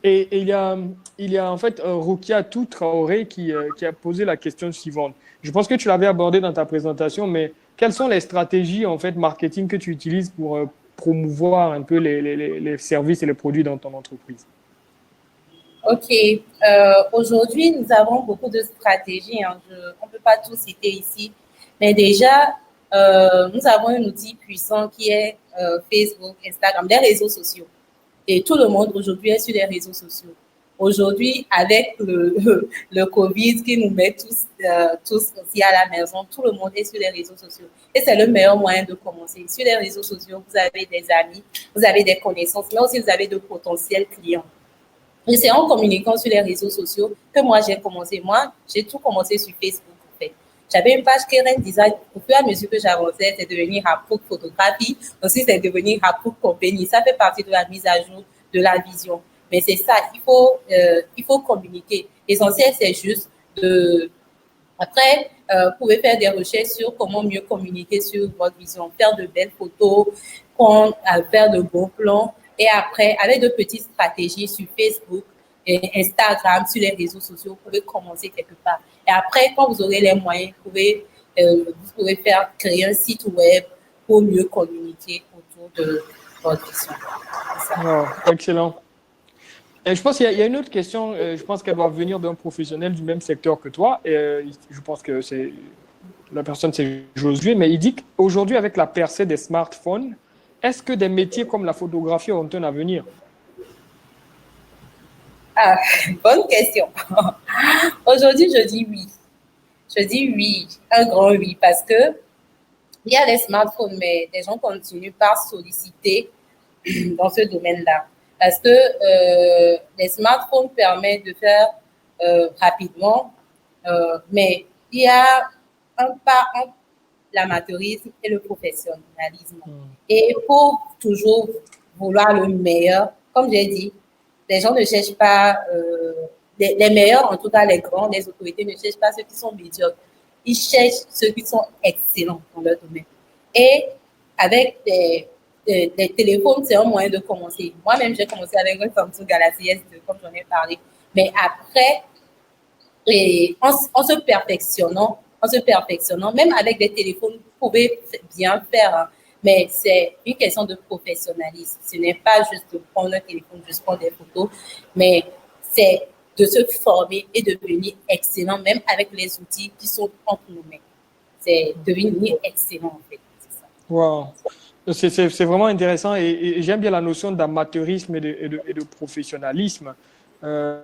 Speaker 1: Et il y a en fait Rukia Traoré qui a posé la question suivante. Je pense que tu l'avais abordé dans ta présentation, mais quelles sont les stratégies en fait marketing que tu utilises pour promouvoir un peu les services et les produits dans ton entreprise?
Speaker 2: Ok, aujourd'hui, nous avons beaucoup de stratégies. Hein. On ne peut pas tout citer ici, mais déjà, nous avons un outil puissant qui est Facebook, Instagram, des réseaux sociaux. Et tout le monde aujourd'hui est sur les réseaux sociaux. Aujourd'hui, avec le Covid qui nous met tous aussi à la maison, tout le monde est sur les réseaux sociaux. Et c'est le meilleur moyen de commencer. Sur les réseaux sociaux, vous avez des amis, vous avez des connaissances, mais aussi vous avez de potentiels clients. Et c'est en communiquant sur les réseaux sociaux que moi, j'ai commencé. Moi, j'ai tout commencé sur Facebook, en fait. J'avais une page Keren Design. Au fur et à mesure que j'avançais, c'est devenu Haprouk Photographie. Ensuite, c'est devenu Haprouk Compagnie. Ça fait partie de la mise à jour de la vision. Mais c'est ça, il faut communiquer. L'essentiel, c'est juste de... Après, vous pouvez faire des recherches sur comment mieux communiquer sur votre vision, faire de belles photos, faire de bons plans. Et après, avec de petites stratégies sur Facebook, et Instagram, sur les réseaux sociaux, vous pouvez commencer quelque part. Et après, quand vous aurez les moyens, vous pouvez créer un site web pour mieux communiquer autour de votre vision.
Speaker 1: Wow, excellent. Et je pense qu'il y a une autre question, je pense qu'elle doit venir d'un professionnel du même secteur que toi. Et, je pense que c'est la personne, c'est Josué, mais il dit qu'aujourd'hui, avec la percée des smartphones, est-ce que des métiers comme la photographie ont un avenir?
Speaker 2: Ah, bonne question. Aujourd'hui, je dis oui. Je dis oui, un grand oui, parce que il y a les smartphones, mais les gens continuent par solliciter dans ce domaine-là. Parce que les smartphones permettent de faire rapidement, mais il y a un pas entre l'amateurisme et le professionnalisme. Et pour toujours vouloir le meilleur, comme j'ai dit, les gens ne cherchent pas, les meilleurs, en tout cas les grands, les autorités ne cherchent pas ceux qui sont médiocres. Ils cherchent ceux qui sont excellents dans leur domaine. Et avec les téléphones, c'est un moyen de commencer. Moi-même, j'ai commencé avec un Samsung Galaxy S2, comme j'en ai parlé. Mais après, en se perfectionnant, même avec des téléphones, vous pouvez bien faire. Hein. mais c'est une question de professionnalisme. Ce n'est pas juste de prendre un téléphone, juste prendre des photos, mais c'est de se former et devenir excellent, même avec les outils qui sont entre nos mains. C'est devenir excellent, en fait. C'est ça.
Speaker 1: Wow. C'est vraiment intéressant et j'aime bien la notion d'amateurisme et de professionnalisme. Euh,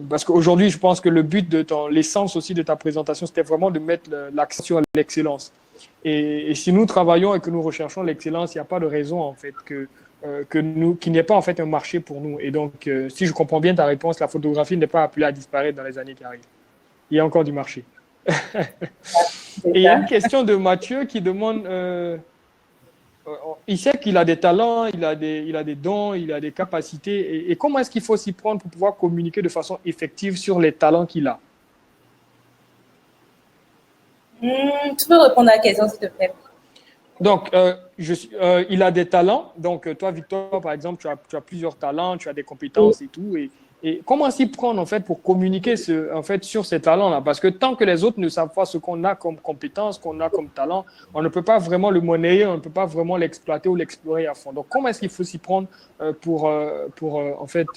Speaker 1: Parce qu'aujourd'hui, je pense que le but de l'essence aussi de ta présentation, c'était vraiment de mettre l'accent sur l'excellence. Et si nous travaillons et que nous recherchons l'excellence, il n'y a pas de raison en fait qu'il n'y ait pas en fait un marché pour nous. Et donc, si je comprends bien ta réponse, la photographie n'est pas appelée à disparaître dans les années qui arrivent. Il y a encore du marché.
Speaker 2: C'est
Speaker 1: Et il y a
Speaker 2: ça.
Speaker 1: une question de Mathieu qui demande, il sait qu'il a des talents, il a des dons, il a des capacités. Et comment est-ce qu'il faut s'y prendre pour pouvoir communiquer de façon effective sur les talents qu'il a?
Speaker 2: Tu peux répondre à la question, s'il te plaît?
Speaker 1: Donc, il a des talents. Donc, toi, Victor, par exemple, tu as plusieurs talents, tu as des
Speaker 2: Oui.
Speaker 1: compétences et tout. Et comment s'y prendre, en fait, pour communiquer en fait, sur ces talents-là? Parce que tant que les autres ne savent pas ce qu'on a comme compétences, qu'on a comme talent, on ne peut pas vraiment le monnayer, on ne peut pas vraiment l'exploiter ou l'explorer à fond. Donc, comment est-ce qu'il faut s'y prendre en fait,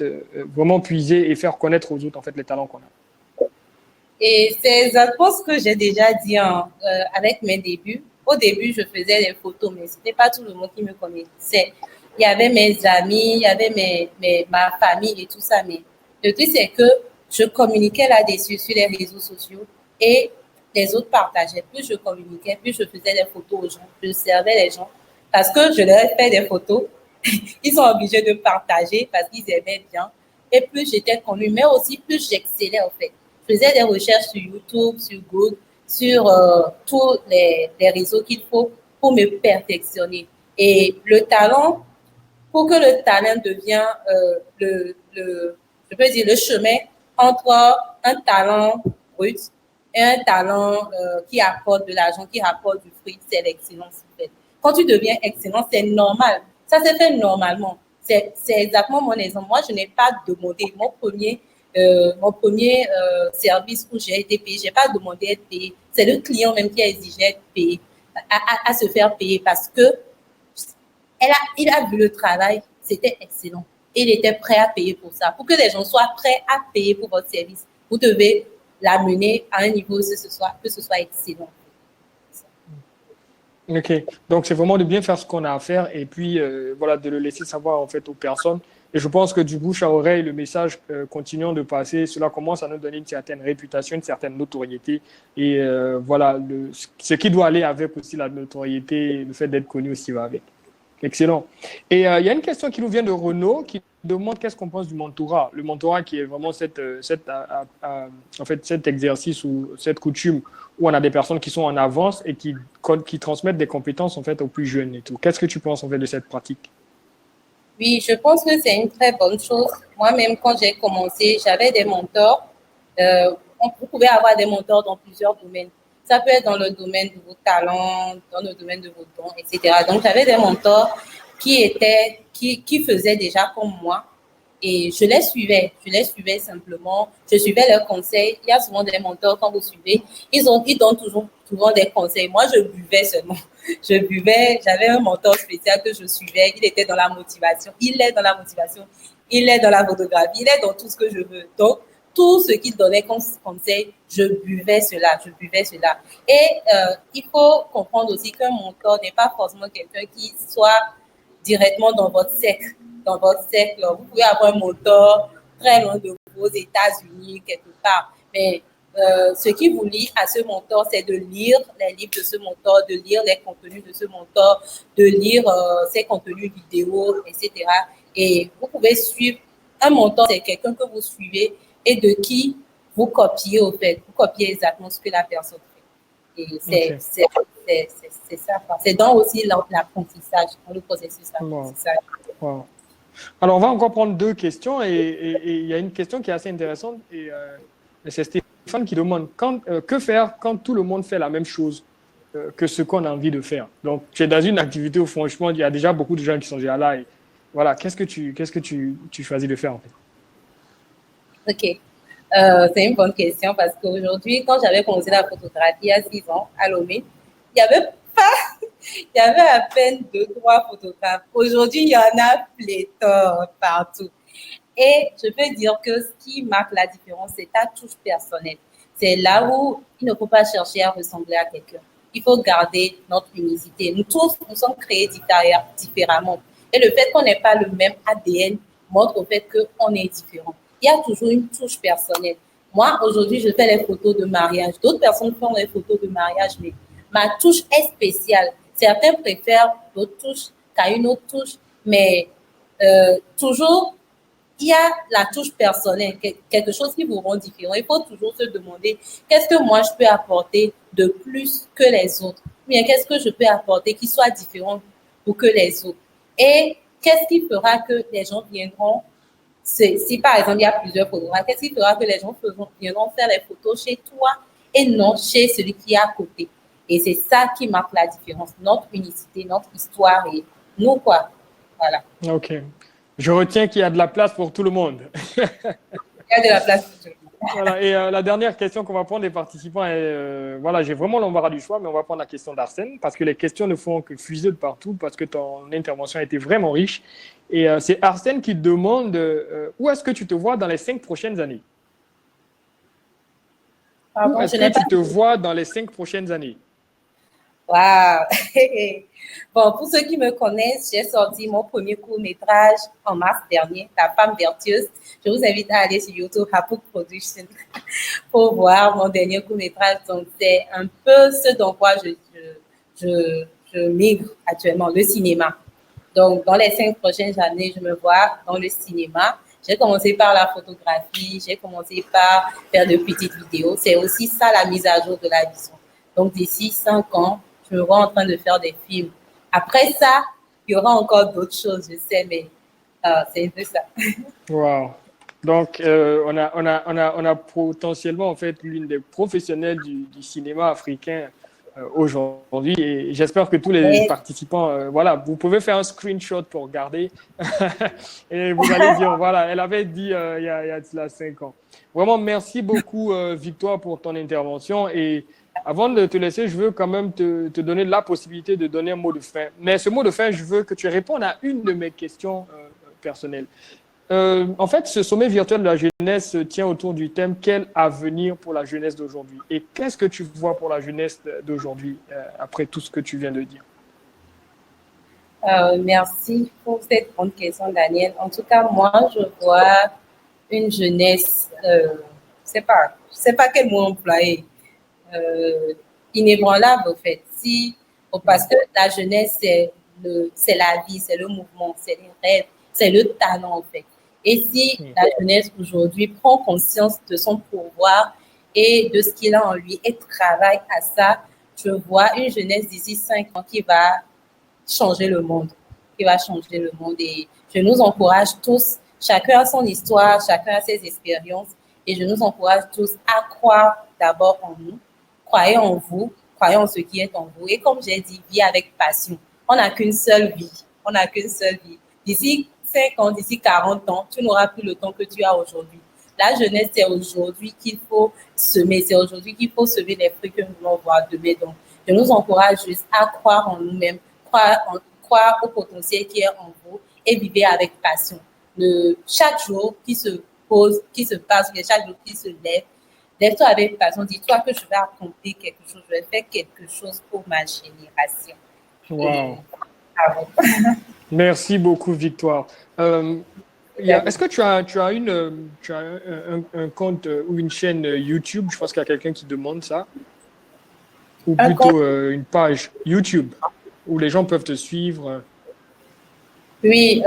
Speaker 1: vraiment puiser et faire connaître aux autres, en fait, les talents qu'on a?
Speaker 2: Et c'est exactement ce que j'ai déjà dit avec mes débuts. Au début, je faisais des photos, mais ce n'était pas tout le monde qui me connaissait. Il y avait mes amis, il y avait ma famille et tout ça, mais le truc, c'est que je communiquais là-dessus sur les réseaux sociaux et les autres partageaient. Plus je communiquais, plus je faisais des photos aux gens, je servais les gens parce que je leur ai fait des photos. Ils sont obligés de partager parce qu'ils aimaient bien. Et plus j'étais connue, mais aussi plus j'excellais en fait. Je faisais des recherches sur YouTube, sur Google, sur tous les réseaux qu'il faut pour me perfectionner. Et le talent, pour que le talent devienne je peux dire le chemin entre un talent brut et un talent qui apporte de l'argent, qui apporte du fruit, c'est l'excellence. En fait. Quand tu deviens excellent, c'est normal. Ça s'est fait normalement. C'est exactement mon exemple. Moi, je n'ai pas demandé mon premier service où j'ai été payé. Je n'ai pas demandé à être payé. C'est le client même qui a exigé être payé, à se faire payer parce que il a vu le travail, c'était excellent. Il était prêt à payer pour ça. Pour que les gens soient prêts à payer pour votre service, vous devez l'amener à un niveau que ce soit excellent.
Speaker 1: Ok, donc c'est vraiment de bien faire ce qu'on a à faire et puis voilà de le laisser savoir en fait aux personnes. Et je pense que du bouche à oreille, le message continuant de passer, cela commence à nous donner une certaine réputation, une certaine notoriété et voilà ce qui doit aller avec aussi la notoriété, le fait d'être connu aussi va avec. Excellent. Et il y a une question qui nous vient de Renaud qui demande qu'est-ce qu'on pense du mentorat. Le mentorat qui est vraiment en fait, cet exercice ou cette coutume où on a des personnes qui sont en avance et qui transmettent des compétences en fait aux plus jeunes et tout. Qu'est-ce que tu penses en fait de cette pratique?
Speaker 2: Oui, je pense que c'est une très bonne chose. Moi-même, quand j'ai commencé, j'avais des mentors. Vous pouvez avoir des mentors dans plusieurs domaines. Ça peut être dans le domaine de vos talents, dans le domaine de vos dons, etc. Donc, j'avais des mentors qui faisaient déjà comme moi. Et je les suivais simplement, je suivais leurs conseils. Il y a souvent des mentors, quand vous suivez, ils donnent souvent des conseils. Moi, je buvais seulement. Je buvais, j'avais un mentor spécial que je suivais. Il était dans la motivation, il est dans la motivation, il est dans la photographie, il est dans tout ce que je veux. Donc, tout ce qu'il donnait comme conseil, je buvais cela, je buvais cela. Et il faut comprendre aussi qu'un mentor n'est pas forcément quelqu'un qui soit directement dans votre cercle. Dans votre cercle, vous pouvez avoir un mentor très loin de vous, aux États-Unis, quelque part. Mais ce qui vous lie à ce mentor, c'est de lire les livres de ce mentor, de lire les contenus de ce mentor, de lire ses contenus vidéo, etc. Et vous pouvez suivre un mentor, c'est quelqu'un que vous suivez et de qui vous copiez au fait. Vous copiez exactement ce que la personne fait. Et
Speaker 1: Ok.
Speaker 2: c'est ça. C'est dans aussi l'apprentissage, dans le processus
Speaker 1: Wow.
Speaker 2: d'apprentissage.
Speaker 1: Wow. Alors, on va encore prendre deux questions et il y a une question qui est assez intéressante et c'est Stéphane qui demande que faire quand tout le monde fait la même chose que ce qu'on a envie de faire. Donc, tu es dans une activité où franchement, il y a déjà beaucoup de gens qui sont déjà là et voilà, qu'est-ce que tu choisis de faire en fait?
Speaker 2: Ok. C'est une bonne question parce qu'aujourd'hui, quand j'avais commencé la photographie à 6 ans à Lomé, il n'y avait pas Il y avait à peine 2, 3 photographes. Aujourd'hui, il y en a pléthore partout. Et je peux dire que ce qui marque la différence, c'est ta touche personnelle. C'est là où il ne faut pas chercher à ressembler à quelqu'un. Il faut garder notre unicité. Nous tous, nous sommes créés différemment. Et le fait qu'on n'ait pas le même ADN montre au fait qu'on est différent. Il y a toujours une touche personnelle. Moi, aujourd'hui, je fais les photos de mariage. D'autres personnes font les photos de mariage, mais ma touche est spéciale. Certains préfèrent d'autres touches qu'à une autre touche, mais toujours, il y a la touche personnelle, quelque chose qui vous rend différent. Il faut toujours se demander qu'est-ce que moi je peux apporter de plus que les autres, ou bien qu'est-ce que je peux apporter qui soit différent pour que les autres. Et qu'est-ce qui fera que les gens viendront, si par exemple il y a plusieurs photographes, qu'est-ce qui fera que les gens viendront faire les photos chez toi et non chez celui qui est à côté. Et c'est ça qui marque la différence, notre unicité, notre histoire et nous, quoi. Voilà.
Speaker 1: Ok. Je retiens qu'il y a de la place pour tout le monde.
Speaker 2: Il y a de la place pour tout le monde.
Speaker 1: Voilà. Et la dernière question qu'on va prendre des participants est, voilà, j'ai vraiment l'embarras du choix, mais on va prendre la question d'Arsène parce que les questions ne font que fuser de partout parce que ton intervention a été vraiment riche. Et c'est Arsène qui demande où est-ce que tu te vois dans les 5 prochaines années?
Speaker 2: Pardon,
Speaker 1: Où est-ce que tu te vois dans les 5 prochaines années?
Speaker 2: Waouh! Bon, pour ceux qui me connaissent, j'ai sorti mon premier court-métrage en mars dernier, La femme vertueuse. Je vous invite à aller sur YouTube, Hapouk Production, pour voir mon dernier court-métrage. Donc, c'est un peu ce dans quoi je migre actuellement, le cinéma. Donc, dans les 5 prochaines années, je me vois dans le cinéma. J'ai commencé par la photographie, j'ai commencé par faire de petites vidéos. C'est aussi ça la mise à jour de la vision. Donc, d'ici 5 ans, je me vois en train de faire des films. Après ça, il y aura encore d'autres choses, je sais, mais c'est un peu ça.
Speaker 1: Wow. Donc, on a potentiellement en fait l'une des professionnelles du cinéma africain aujourd'hui. Et j'espère que tous les participants, voilà, vous pouvez faire un screenshot pour regarder. Et vous allez dire, voilà, elle avait dit il y a de cela 5 ans. Vraiment, merci beaucoup, Victoire, pour ton intervention. Et avant de te laisser, je veux quand même te donner la possibilité de donner un mot de fin. Mais ce mot de fin, je veux que tu répondes à une de mes questions personnelles. En fait, ce sommet virtuel de la jeunesse se tient autour du thème « Quel avenir pour la jeunesse d'aujourd'hui ?» Et qu'est-ce que tu vois pour la jeunesse d'aujourd'hui après tout ce que tu viens de dire?
Speaker 2: Merci pour cette grande question, Daniel. En tout cas, moi, je vois une jeunesse, je sais pas quel mot employer, inébranlable, en fait. Parce que la jeunesse, c'est la vie, c'est le mouvement, c'est les rêves, c'est le talent, en fait. Et si la jeunesse aujourd'hui prend conscience de son pouvoir et de ce qu'il a en lui et travaille à ça, je vois une jeunesse d'ici 5 ans qui va changer le monde, Et je nous encourage tous, chacun a son histoire, chacun a ses expériences, et je nous encourage tous à croire d'abord en nous, croyez en vous, croyez en ce qui est en vous. Et comme j'ai dit, vivez avec passion. On n'a qu'une seule vie. On n'a qu'une seule vie. D'ici 5 ans, d'ici 40 ans, tu n'auras plus le temps que tu as aujourd'hui. La jeunesse, c'est aujourd'hui qu'il faut semer. C'est aujourd'hui qu'il faut semer les fruits que nous voulons voir demain. Donc, je nous encourage juste à croire en nous-mêmes, croire au potentiel qui est en vous et vivre avec passion. Chaque jour qui se pose, qui se passe, chaque jour qui se lève, lève-toi avec passion. Dis-toi que je vais accomplir quelque chose, je vais faire quelque chose pour ma génération.
Speaker 1: Wow. Merci beaucoup, Victoire. Est-ce que tu as un compte ou une chaîne YouTube? Je pense qu'il y a quelqu'un qui demande ça. Ou plutôt une page YouTube où les gens peuvent te suivre.
Speaker 2: Oui,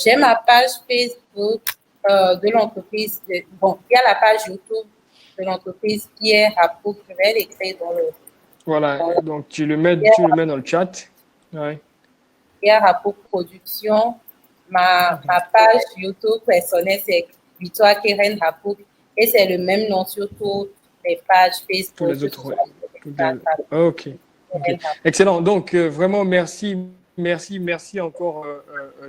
Speaker 2: j'ai ma page Facebook de l'entreprise. Bon, il y a la page YouTube de l'entreprise qui est Hapouk. Je vais l'écrire dans le...
Speaker 1: Voilà, donc tu le mets dans le chat. Ouais.
Speaker 2: Il y a Hapouk Production. Ma page YouTube personnelle, c'est Victoire Keren Hapouk. Et c'est le même nom sur toutes les pages Facebook.
Speaker 1: Tous les autres, OK. Excellent. Donc, vraiment, merci encore,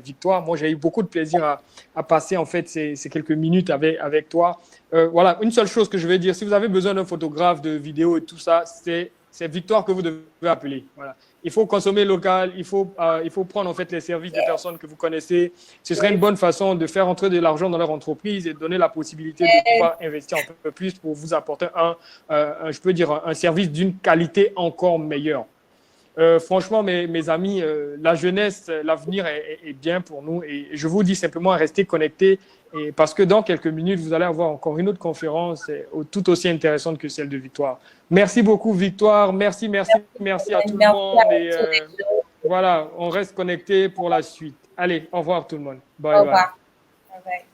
Speaker 1: Victoire. Moi, j'ai eu beaucoup de plaisir à passer, en fait, ces quelques minutes avec toi. Voilà, une seule chose que je vais dire, si vous avez besoin d'un photographe, de vidéo et tout ça, c'est Victoire que vous devez appeler. Voilà. Il faut consommer local, il faut prendre en fait les services des personnes que vous connaissez. Ce serait une bonne façon de faire entrer de l'argent dans leur entreprise et de donner la possibilité de pouvoir investir un peu plus pour vous apporter je peux dire, un service d'une qualité encore meilleure. Franchement, mes amis, la jeunesse, l'avenir est bien pour nous et je vous dis simplement à rester connectés parce que dans quelques minutes, vous allez avoir encore une autre conférence tout aussi intéressante que celle de Victoire. Merci beaucoup, Victoire. Merci à tout le monde. Et voilà, on reste connectés pour la suite. Allez, au revoir tout le monde. Bye bye.
Speaker 2: Au revoir. Bye bye.